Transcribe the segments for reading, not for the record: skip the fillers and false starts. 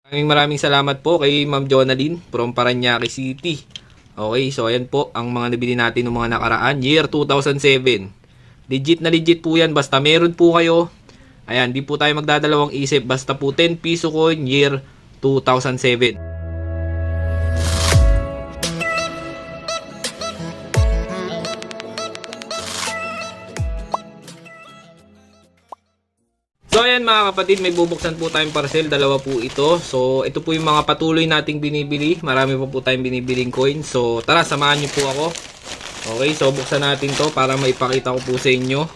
Maraming salamat po kay Ma'am Jonalyn from Parañaque City. Okay, so ayan po ang mga nabili natin ng mga nakaraan. Year 2007. Legit na legit po yan. Basta meron po kayo. Ayan, di po tayo magdadalawang isip. Basta po 10 piso coin year 2007. So ayan mga kapatid, may bubuksan po tayong parcel, dalawa po ito. So ito po yung mga patuloy nating binibili. Marami po tayong binibiling coins. So tara, samahan niyo po ako. Okay, so buksan natin to para maipakita ko po sa inyo.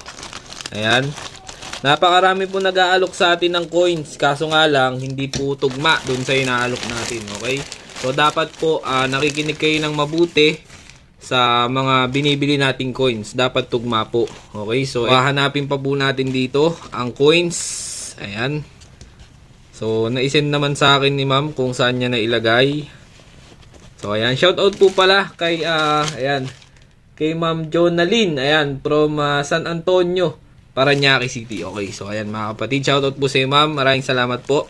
Ayan. Napakarami po nag-aalok sa atin ng coins. Kaso nga lang, hindi po tugma dun sa inaalok natin. Okay. So dapat po nakikinig kayo ng mabuti sa mga binibili nating coins. Dapat tugma po. Okay, so hahanapin pa po natin dito ang coins. Ayan. So naisend naman sa akin ni ma'am kung saan niya nailagay. So ayan, shout out po pala kay ayan, kay Ma'am Jonalyn. Ayan, from San Antonio, Parañaque City. Okay, so ayan mga kapatid, shout out po sa ma'am. Maraming salamat po.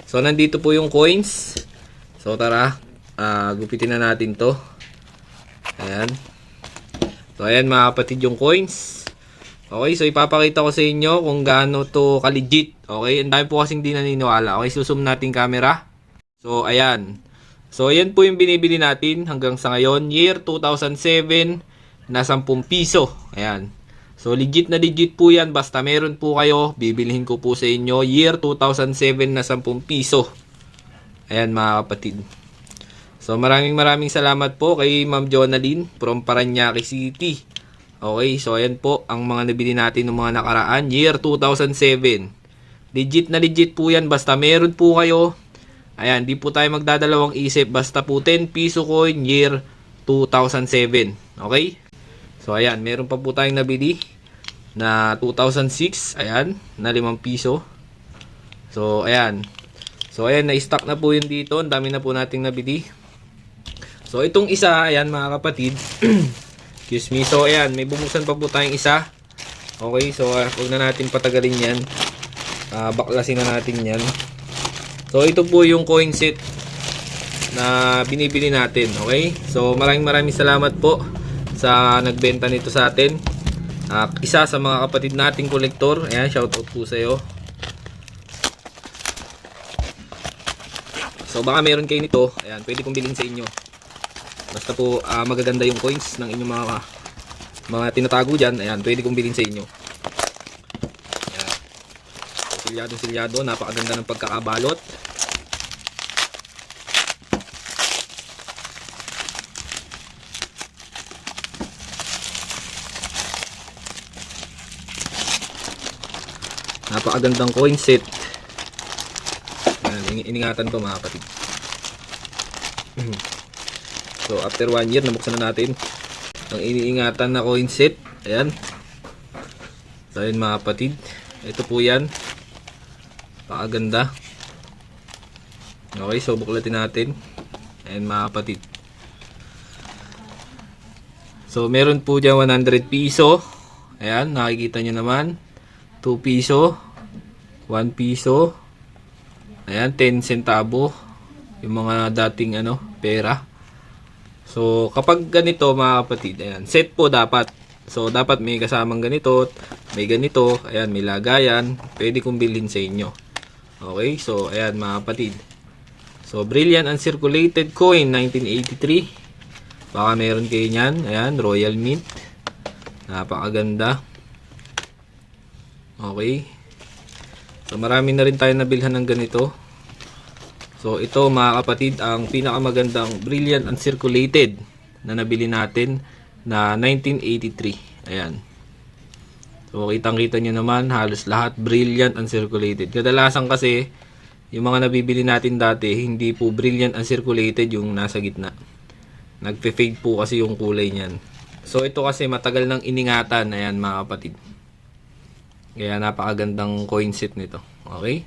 So nandito po yung coins. So tara, gupitin na natin to. Ayan. So, ayan mga kapatid yung coins. Okay, so ipapakita ko sa inyo kung gaano to ka-legit. Okay, ang dami po kasing di naniniwala. Okay, susum natin camera. So, ayan. So, ayan po yung binibili natin hanggang sa ngayon. Year 2007 na 10 piso. Ayan. So, legit na legit po yan. Basta meron po kayo, bibilihin ko po sa inyo. Year 2007 na 10 piso. Ayan mga kapatid. So maraming salamat po kay Ma'am Jonalyn from Parañaque City. Okay, so ayan po ang mga nabili natin ng mga nakaraan. Year 2007. Legit na legit po yan. Basta meron po kayo. Ayan, di po tayo magdadalawang isip. Basta po 10 piso coin year 2007. Okay? So ayan, meron pa po tayong nabili na 2006. Ayan, na 5 piso. So ayan. So ayan, na-stock na po yun dito. Ang dami na po nating nabili. So, itong isa, ayan mga kapatid. Excuse me. So, ayan, may bubuksan pa po tayong isa. Okay, so, huwag na natin patagalin yan. Baklasin na natin yan. So, ito po yung coin set na binibili natin. Okay, so, maraming salamat po sa nagbenta nito sa atin. Isa sa mga kapatid nating kolektor. Ayan, shoutout po sa iyo. So, baka meron kayo nito. Ayan, pwede kong bilhin sa inyo. Basta po magaganda yung coins ng inyong mga tinatago dyan. Ayan, pwede kong bilhin sa inyo. Ayan. Silyado. Napakaganda ng pagkakabalot. Napakagandang coin set. Ayan, iningatan to mga kapatid. So, after 1 year, nabuksan na natin ang iniingatan na coin set. Ayan. So, ayan mga kapatid. Ito po yan. Pakaganda. Okay, so buklatin natin. Ayan mga kapatid. So, meron po dyan 100 piso. Ayan, nakikita nyo naman. 2 piso. 1 piso. Ayan, 10 centavo. Yung mga dating pera. So, kapag ganito mga kapatid, ayan, set po dapat. So, dapat may kasamang ganito, may ganito, ayan, may lagayan. Pwede kong bilhin sa inyo. Okay, so, ayan mga kapatid. So, Brilliant Uncirculated Coin, 1983. Baka meron kayo nyan. Ayan, Royal Mint. Napakaganda. Okay. So, marami na rin tayo nabilhan ng ganito. So, ito mga kapatid, ang pinakamagandang Brilliant Uncirculated na nabili natin na 1983. Ayan. So, kitang-kita nyo naman, halos lahat Brilliant Uncirculated. Kadalasan kasi, yung mga nabibili natin dati, hindi po Brilliant Uncirculated yung nasa gitna. Nagpe-fade po kasi yung kulay niyan. So, ito kasi matagal nang iningatan. Ayan mga kapatid. Kaya napakagandang coin set nito. Okay?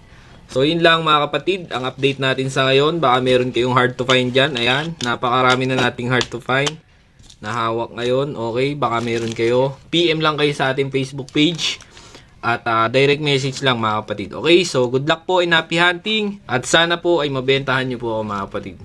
So, yun lang mga kapatid, ang update natin sa ngayon. Baka meron kayong hard to find dyan. Ayan, napakarami na nating hard to find na hawak ngayon. Okay, baka meron kayo. PM lang kayo sa ating Facebook page. At direct message lang mga kapatid. Okay, so good luck po and happy hunting. At sana po ay mabentahan nyo po ako mga kapatid.